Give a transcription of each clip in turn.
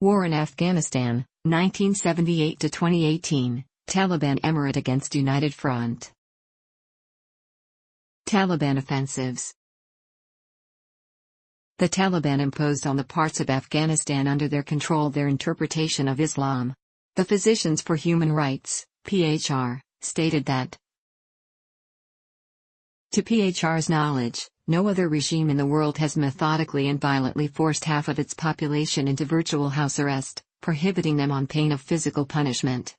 War in Afghanistan, 1978–2018, Taliban Emirate against United Front. Taliban offensives. The Taliban imposed on the parts of Afghanistan under their control their interpretation of Islam. The Physicians for Human Rights, PHR, stated that, to PHR's knowledge, no other regime in the world has methodically and violently forced half of its population into virtual house arrest, prohibiting them on pain of physical punishment.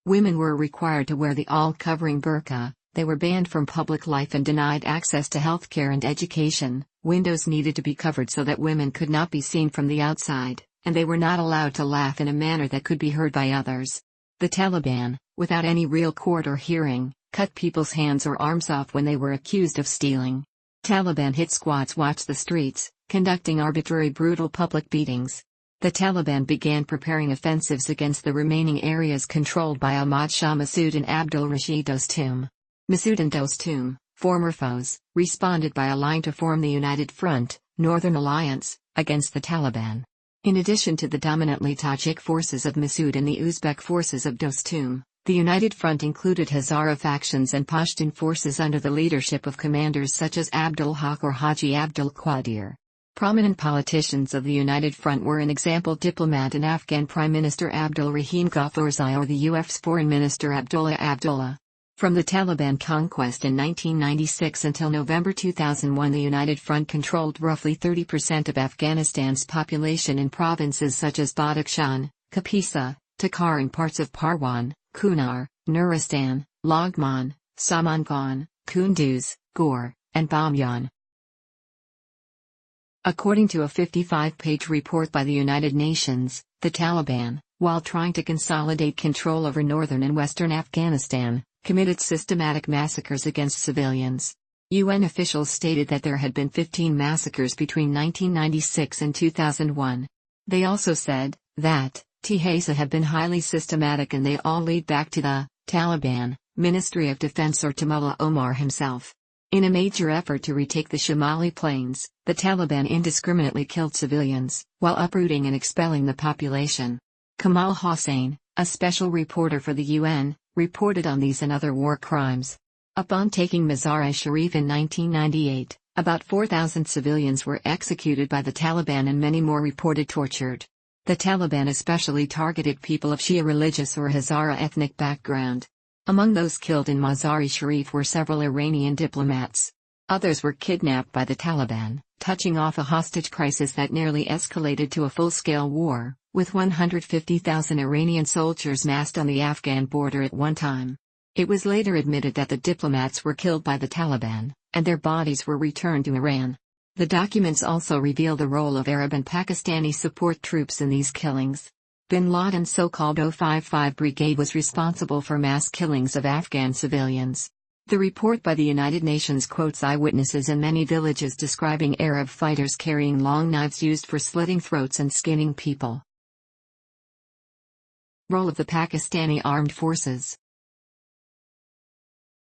Women were required to wear the all-covering burqa, they were banned from public life and denied access to healthcare and education, windows needed to be covered so that women could not be seen from the outside, and they were not allowed to laugh in a manner that could be heard by others. The Taliban, without any real court or hearing, cut people's hands or arms off when they were accused of stealing. Taliban hit squads watched the streets, conducting arbitrary brutal public beatings. The Taliban began preparing offensives against the remaining areas controlled by Ahmad Shah Massoud and Abdul Rashid Dostum. Massoud and Dostum, former foes, responded by allying to form the United Front, Northern Alliance, against the Taliban. In addition to the dominantly Tajik forces of Massoud and the Uzbek forces of Dostum, the United Front included Hazara factions and Pashtun forces under the leadership of commanders such as Abdul Haq or Haji Abdul Qadir. Prominent politicians of the United Front were an example diplomat and Afghan Prime Minister Abdul Rahim Ghaforzai or the UF's Foreign Minister Abdullah Abdullah. From the Taliban conquest in 1996 until November 2001, the United Front controlled roughly 30% of Afghanistan's population in provinces such as Badakhshan, Kapisa, Takhar and parts of Parwan, Kunar, Nuristan, Laghman, Samangan, Kunduz, Ghor, and Bamyan. According to a 55-page report by the United Nations, the Taliban, while trying to consolidate control over northern and western Afghanistan, committed systematic massacres against civilians. UN officials stated that there had been 15 massacres between 1996 and 2001. They also said that Tehasa have been highly systematic and they all lead back to the Taliban, Ministry of Defense or to Mullah Omar himself. In a major effort to retake the Shamali plains, the Taliban indiscriminately killed civilians, while uprooting and expelling the population. Kamal Hossain, a special reporter for the UN, reported on these and other war crimes. Upon taking Mazar-e-Sharif in 1998, about 4,000 civilians were executed by the Taliban and many more reported tortured. The Taliban especially targeted people of Shia religious or Hazara ethnic background. Among those killed in Mazar-e-Sharif were several Iranian diplomats. Others were kidnapped by the Taliban, touching off a hostage crisis that nearly escalated to a full-scale war, with 150,000 Iranian soldiers massed on the Afghan border at one time. It was later admitted that the diplomats were killed by the Taliban, and their bodies were returned to Iran. The documents also reveal the role of Arab and Pakistani support troops in these killings. Bin Laden's so-called 055 Brigade was responsible for mass killings of Afghan civilians. The report by the United Nations quotes eyewitnesses in many villages describing Arab fighters carrying long knives used for slitting throats and skinning people. Role of the Pakistani Armed Forces.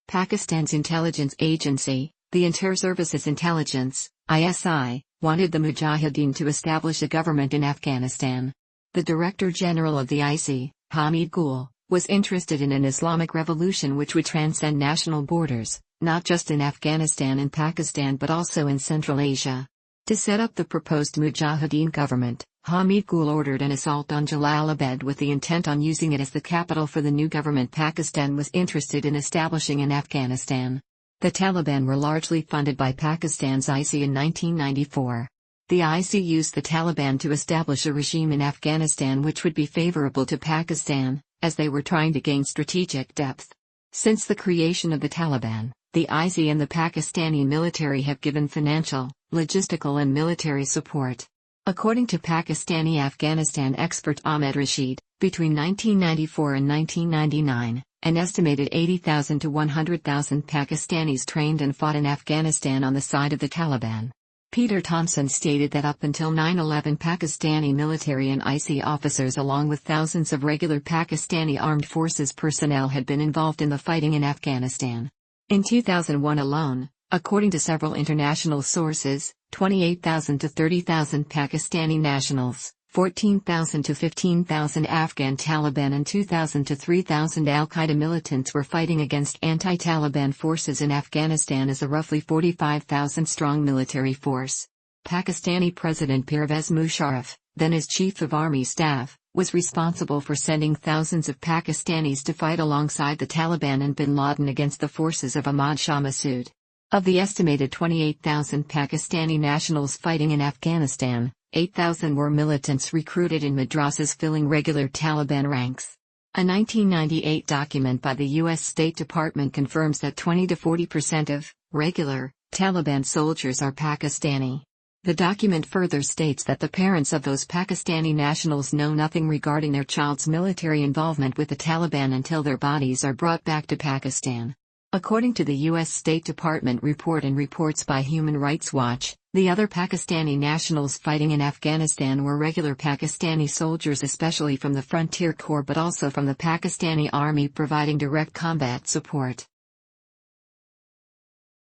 Pakistan's intelligence agency, the Inter-Services Intelligence, ISI, wanted the Mujahideen to establish a government in Afghanistan. The Director General of the IC, Hamid Gul, was interested in an Islamic revolution which would transcend national borders, not just in Afghanistan and Pakistan but also in Central Asia. To set up the proposed Mujahideen government, Hamid Gul ordered an assault on Jalalabad with the intent on using it as the capital for the new government Pakistan was interested in establishing in Afghanistan. The Taliban were largely funded by Pakistan's IC in 1994. The IC used the Taliban to establish a regime in Afghanistan which would be favorable to Pakistan, as they were trying to gain strategic depth. Since the creation of the Taliban, the IC and the Pakistani military have given financial, logistical and military support. According to Pakistani Afghanistan expert Ahmed Rashid, between 1994 and 1999, an estimated 80,000 to 100,000 Pakistanis trained and fought in Afghanistan on the side of the Taliban. Peter Thompson stated that up until 9/11 Pakistani military and IC officers along with thousands of regular Pakistani Armed Forces personnel had been involved in the fighting in Afghanistan. In 2001 alone, according to several international sources, 28,000 to 30,000 Pakistani nationals, 14,000 to 15,000 Afghan Taliban and 2,000 to 3,000 al-Qaeda militants were fighting against anti-Taliban forces in Afghanistan as a roughly 45,000-strong military force. Pakistani President Pervez Musharraf, then as Chief of Army Staff, was responsible for sending thousands of Pakistanis to fight alongside the Taliban and bin Laden against the forces of Ahmad Shah Massoud. Of the estimated 28,000 Pakistani nationals fighting in Afghanistan, 8,000 were militants recruited in madrasas filling regular Taliban ranks. A 1998 document by the U.S. State Department confirms that 20 to 40% of regular Taliban soldiers are Pakistani. The document further states that the parents of those Pakistani nationals know nothing regarding their child's military involvement with the Taliban until their bodies are brought back to Pakistan. According to the U.S. State Department report and reports by Human Rights Watch, the other Pakistani nationals fighting in Afghanistan were regular Pakistani soldiers, especially from the Frontier Corps, but also from the Pakistani Army providing direct combat support.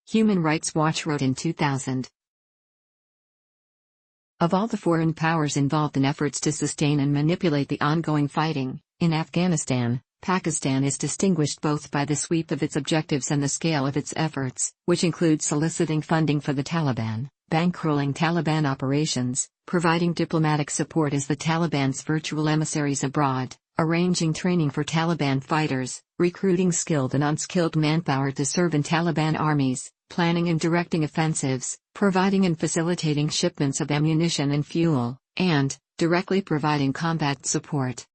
Human Rights Watch wrote in 2000. Of all the foreign powers involved in efforts to sustain and manipulate the ongoing fighting in Afghanistan, Pakistan is distinguished both by the sweep of its objectives and the scale of its efforts, which include soliciting funding for the Taliban, bankrolling Taliban operations, providing diplomatic support as the Taliban's virtual emissaries abroad, arranging training for Taliban fighters, recruiting skilled and unskilled manpower to serve in Taliban armies, planning and directing offensives, providing and facilitating shipments of ammunition and fuel, and directly providing combat support.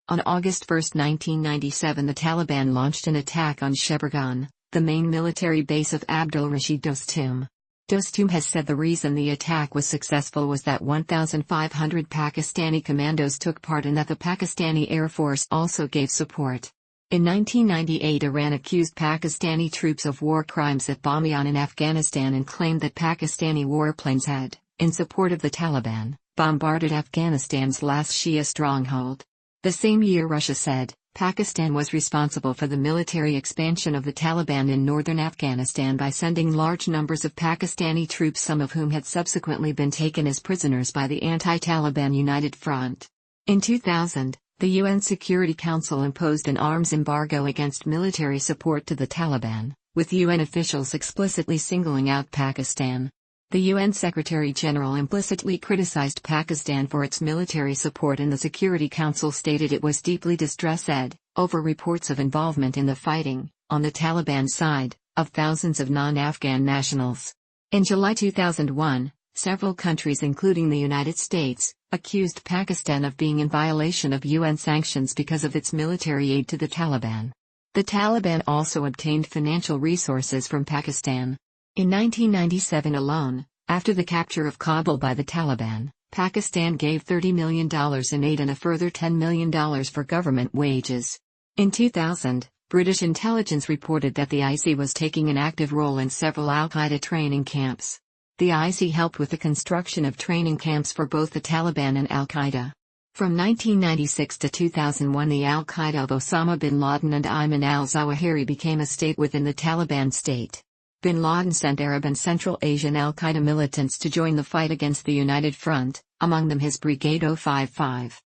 On August 1, 1997, the Taliban launched an attack on Sheberghan, the main military base of Abdul Rashid Dostum. Dostum has said the reason the attack was successful was that 1,500 Pakistani commandos took part and that the Pakistani Air Force also gave support. In 1998, Iran accused Pakistani troops of war crimes at Bamiyan in Afghanistan and claimed that Pakistani warplanes had, in support of the Taliban, bombarded Afghanistan's last Shia stronghold. The same year, Russia said Pakistan was responsible for the military expansion of the Taliban in northern Afghanistan by sending large numbers of Pakistani troops, some of whom had subsequently been taken as prisoners by the Anti-Taliban United Front. In 2000, the UN Security Council imposed an arms embargo against military support to the Taliban, with UN officials explicitly singling out Pakistan. The UN Secretary-General implicitly criticized Pakistan for its military support, and the Security Council stated it was deeply distressed over reports of involvement in the fighting, on the Taliban side, of thousands of non-Afghan nationals. In July 2001, several countries including the United States, accused Pakistan of being in violation of UN sanctions because of its military aid to the Taliban. The Taliban also obtained financial resources from Pakistan. In 1997 alone, after the capture of Kabul by the Taliban, Pakistan gave $30 million in aid and a further $10 million for government wages. In 2000, British intelligence reported that the IC was taking an active role in several al-Qaeda training camps. The IC helped with the construction of training camps for both the Taliban and al-Qaeda. From 1996 to 2001, the al-Qaeda of Osama bin Laden and Ayman al-Zawahiri became a state within the Taliban state. Bin Laden sent Arab and Central Asian al-Qaeda militants to join the fight against the United Front, among them his Brigade 055.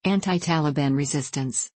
Anti-Taliban resistance.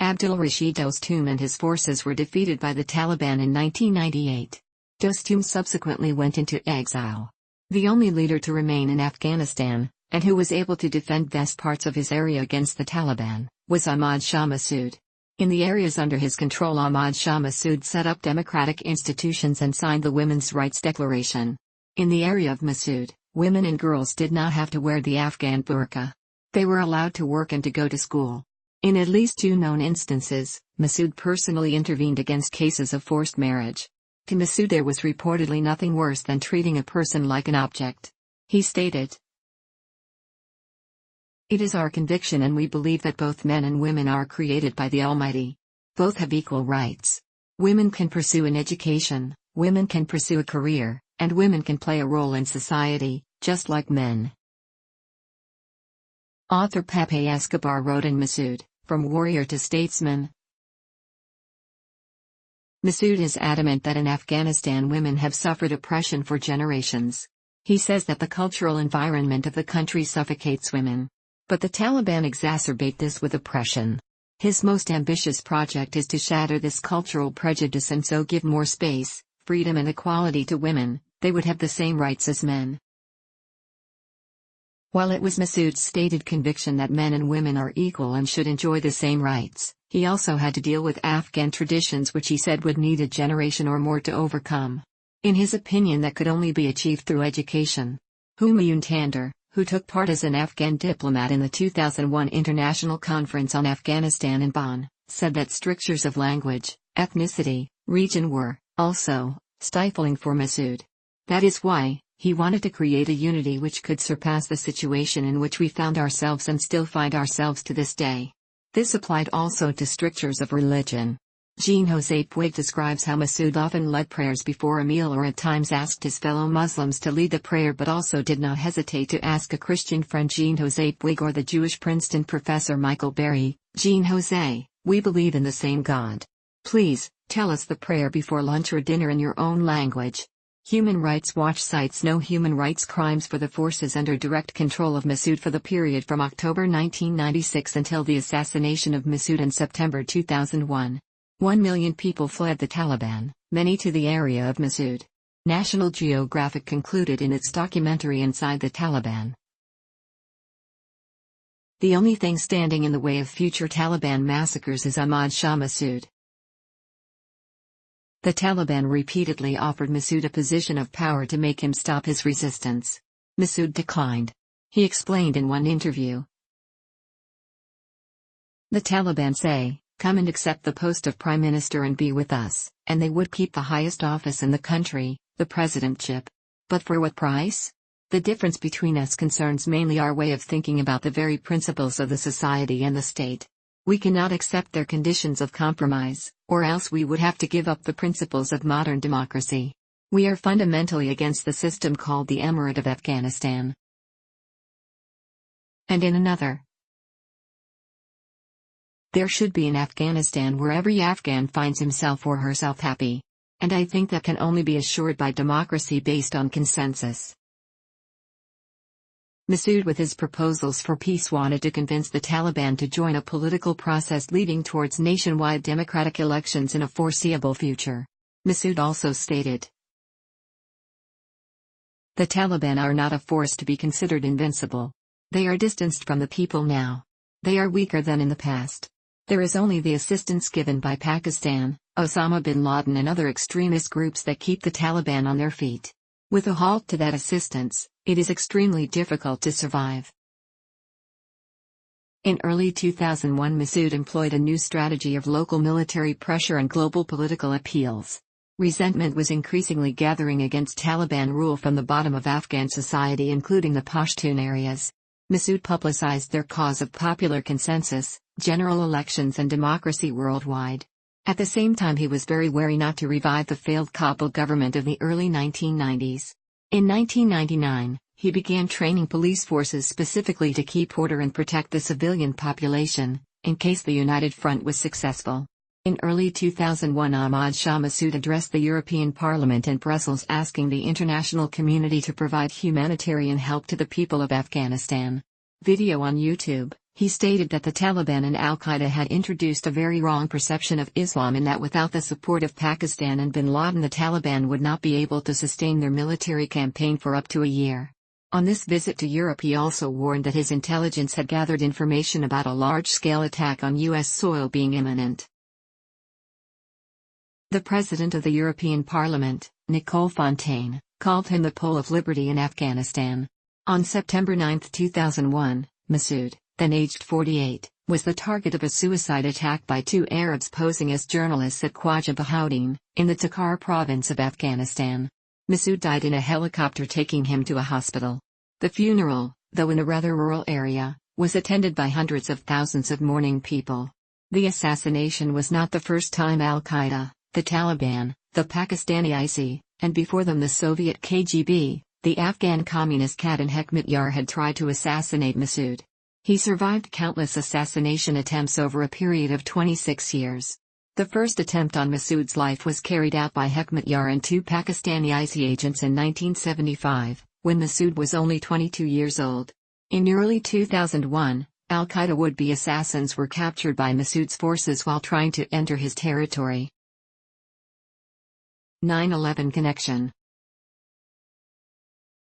Abdul Rashid Dostum and his forces were defeated by the Taliban in 1998. Dostum subsequently went into exile. The only leader to remain in Afghanistan, and who was able to defend vast parts of his area against the Taliban, was Ahmad Shah Massoud. In the areas under his control, Ahmad Shah Massoud set up democratic institutions and signed the Women's Rights Declaration. In the area of Massoud, women and girls did not have to wear the Afghan burqa. They were allowed to work and to go to school. In at least 2 known instances, Massoud personally intervened against cases of forced marriage. To Massoud, there was reportedly nothing worse than treating a person like an object. He stated, "It is our conviction and we believe that both men and women are created by the Almighty. Both have equal rights. Women can pursue an education, women can pursue a career, and women can play a role in society, just like men." Author Pepe Escobar wrote in Massoud, From Warrior to Statesman. Massoud is adamant that in Afghanistan women have suffered oppression for generations. He says that the cultural environment of the country suffocates women. But the Taliban exacerbate this with oppression. His most ambitious project is to shatter this cultural prejudice and so give more space, freedom and equality to women. They would have the same rights as men. While it was Massoud's stated conviction that men and women are equal and should enjoy the same rights, he also had to deal with Afghan traditions which he said would need a generation or more to overcome. In his opinion, that could only be achieved through education. Humayun Tander, who took part as an Afghan diplomat in the 2001 International Conference on Afghanistan in Bonn, said that strictures of language, ethnicity, region were, also, stifling for Massoud. That is why he wanted to create a unity which could surpass the situation in which we found ourselves and still find ourselves to this day. This applied also to strictures of religion. Jean-José Puig describes how Massoud often led prayers before a meal or at times asked his fellow Muslims to lead the prayer but also did not hesitate to ask a Christian friend Jean-José Puig or the Jewish Princeton professor Michael Berry, Jean-José, we believe in the same God. Please, tell us the prayer before lunch or dinner in your own language. Human Rights Watch cites no human rights crimes for the forces under direct control of Massoud for the period from October 1996 until the assassination of Massoud in September 2001. 1 million people fled the Taliban, many to the area of Massoud. National Geographic concluded in its documentary Inside the Taliban. The only thing standing in the way of future Taliban massacres is Ahmad Shah Massoud. The Taliban repeatedly offered Massoud a position of power to make him stop his resistance. Massoud declined. He explained in one interview. The Taliban say, come and accept the post of Prime Minister and be with us, and they would keep the highest office in the country, the presidentship. But for what price? The difference between us concerns mainly our way of thinking about the very principles of the society and the state. We cannot accept their conditions of compromise, or else we would have to give up the principles of modern democracy. We are fundamentally against the system called the Emirate of Afghanistan. And in another, there should be an Afghanistan where every Afghan finds himself or herself happy. And I think that can only be assured by democracy based on consensus. Massoud with his proposals for peace wanted to convince the Taliban to join a political process leading towards nationwide democratic elections in a foreseeable future. Massoud also stated, the Taliban are not a force to be considered invincible. They are distanced from the people now. They are weaker than in the past. There is only the assistance given by Pakistan, Osama bin Laden and other extremist groups that keep the Taliban on their feet. With a halt to that assistance, it is extremely difficult to survive. In early 2001, Massoud employed a new strategy of local military pressure and global political appeals. Resentment was increasingly gathering against Taliban rule from the bottom of Afghan society, including the Pashtun areas. Massoud publicized their cause of popular consensus, general elections and democracy worldwide. At the same time, he was very wary not to revive the failed Kabul government of the early 1990s. In 1999, he began training police forces specifically to keep order and protect the civilian population, in case the United Front was successful. In early 2001, Ahmad Shah Massoud addressed the European Parliament in Brussels asking the international community to provide humanitarian help to the people of Afghanistan. Video on YouTube. He stated that the Taliban and Al-Qaeda had introduced a very wrong perception of Islam and that without the support of Pakistan and bin Laden the Taliban would not be able to sustain their military campaign for up to a year. On this visit to Europe, he also warned that his intelligence had gathered information about a large-scale attack on U.S. soil being imminent. The President of the European Parliament, Nicole Fontaine, called him the pole of liberty in Afghanistan. On September 9, 2001, Massoud, then aged 48, was the target of a suicide attack by two Arabs posing as journalists at Khwaja Bahauddin, in the Takhar province of Afghanistan. Massoud died in a helicopter taking him to a hospital. The funeral, though in a rather rural area, was attended by hundreds of thousands of mourning people. The assassination was not the first time Al-Qaeda, the Taliban, the Pakistani IC, and before them the Soviet KGB, the Afghan communist Khadan Hekmatyar had tried to assassinate Massoud. He survived countless assassination attempts over a period of 26 years. The first attempt on Massoud's life was carried out by Hekmat Yar and two Pakistani IC agents in 1975, when Massoud was only 22 years old. In early 2001, al-Qaeda would-be assassins were captured by Massoud's forces while trying to enter his territory. 9/11 connection.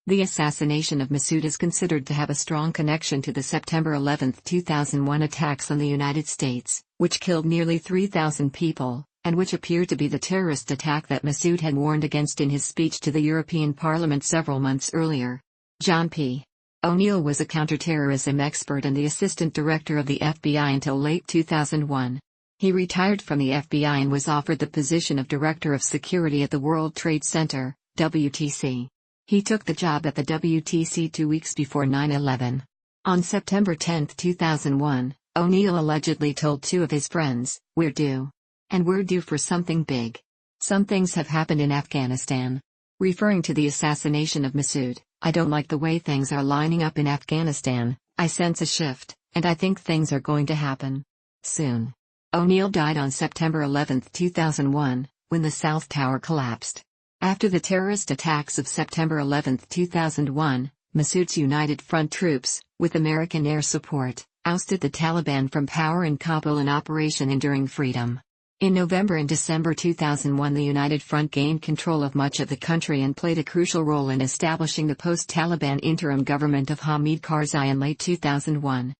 The assassination of Massoud is considered to have a strong connection to the September 11, 2001 attacks on the United States, which killed nearly 3,000 people, and which appeared to be the terrorist attack that Massoud had warned against in his speech to the European Parliament several months earlier. John P. O'Neill was a counterterrorism expert and the assistant director of the FBI until late 2001. He retired from the FBI and was offered the position of Director of Security at the World Trade Center, WTC. He took the job at the WTC 2 weeks before 9/11. On September 10, 2001, O'Neill allegedly told two of his friends, "We're due. And we're due for something big. Some things have happened in Afghanistan." Referring to the assassination of Massoud, "I don't like the way things are lining up in Afghanistan. I sense a shift, and I think things are going to happen soon." O'Neill died on September 11, 2001, when the South Tower collapsed. After the terrorist attacks of September 11, 2001, Massoud's United Front troops, with American air support, ousted the Taliban from power in Kabul in Operation Enduring Freedom. In November and December 2001, the United Front gained control of much of the country and played a crucial role in establishing the post-Taliban interim government of Hamid Karzai in late 2001.